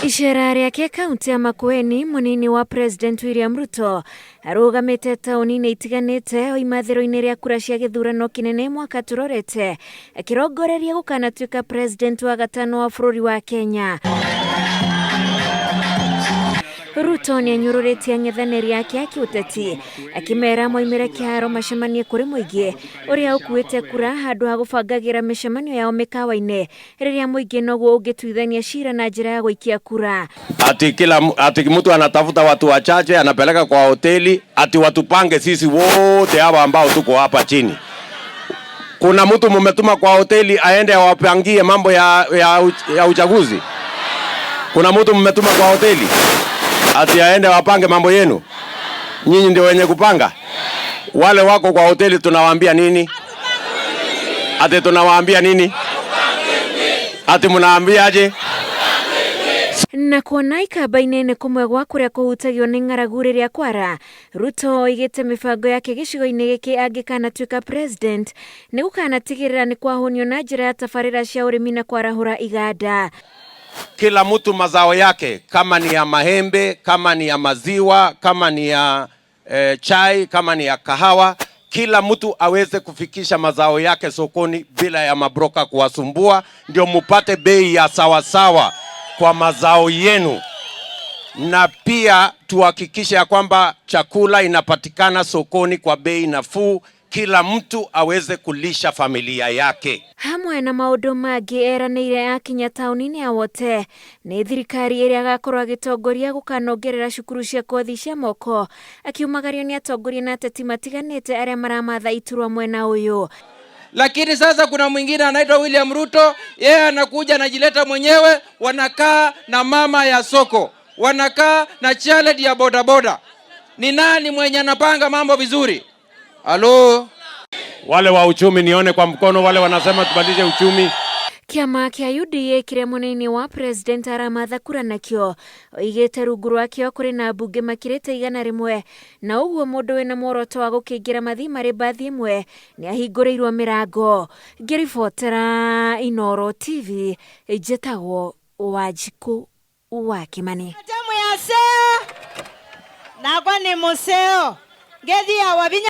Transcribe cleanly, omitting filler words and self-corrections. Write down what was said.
Icera rĩake kaunti ya Makueni, munini wa President William Ruto arugamite taũni-inĩ itiganĩte oimathĩro-inĩ rĩa kura cia gĩthurano kĩnene mwaka tũrorete akĩrongoreria gũkanatuĩka president wa gatano wa bũrũri wa Kenya. Ruto nĩ anyũrũrĩtie ang'ethanĩri ake a kĩũteti akĩmera moimĩre kĩharo macemanie kũrĩ mũingĩ ũrĩa ũkuĩte kura handũ ha gũbangagĩra mĩcemanio yao mĩkawa-inĩ rĩrĩa mũingĩ noguo ũngĩtuithania cira na njĩra ya gũikia kura. Ati mtu anatafuta watu wachache anapeleka kwa hoteli ati watupange sisi wote hawa ambao tuko hapa chini. Kuna mtu mumetuma kwa hoteli aende awapangie mambo ya uchaguzi? Kuna mtu mumetuma kwa hoteli ati aende wapange mambo yenu? Nyinyi ndio wenye kupanga? Wale wako kwa hoteli tunawaambia nini? Ati tunawaambia nini? Ati mnaambia aje? Na kuona ikamba-inĩ nĩ kũmwe gwa kũrĩa kũhutagio nĩ ng'aragu rĩrĩa kwara, Ruto oigĩte mĩbango yake gĩcigo-inĩ gĩkĩ angĩkanatuĩka president nĩ gũkanatigĩrĩra nĩ kwahũnio na njĩra ya tabarĩra cia ũrĩmi na kwarahũra iganda. Kila mtu mazao yake, kama ni ya mahembe, kama ni ya maziwa, kama ni ya chai, kama ni ya kahawa, kila mtu aweze kufikisha mazao yake sokoni bila ya mabroka kuwasumbua, ndio mupate bei ya sawasawa kwa mazao yenu. Na pia tuhakikishe ya kwamba chakula inapatikana sokoni kwa bei nafuu, kila mtu aweze kulisha familia yake. Hamwe na maũndũ mangĩ eranĩire akinya taũni-inĩ ya wote nĩ thirikari ĩrĩa agakorwo agĩtongoria gũkanongerera cukuru cia kothi cia moko, akiumagario nĩ atongoria na ateti matiganĩte arĩa maramatha iturwa mwena ũyũ. Lakini sasa kuna mwingine anaitwa William Ruto, yeye anakuja anajileta mwenyewe, wanakaa na mama ya soko, wanakaa na challenge ya bodaboda. Ni nani mwenye anapanga mambo vizuri? Halo? Wale wa uchumi nione kwa mkono, wale wanasema tubadilishe uchumi. Kĩama kĩa UDA kĩrĩa mũnini wa president aramatha kura nakĩo oigĩte rungu rwakĩo kũrĩ na mbunge makĩrĩte 100 na ũguo mũndũ wĩna muoroto wa gũkĩingĩra mathi marĩ mbathi ĩmwe nĩ ahingũrĩirwo mĩrango. Ngĩribotera Inooro TV, njĩtagwo Wanjikũ wa Kimani. Nagwa ni museo. Ngethia wabinya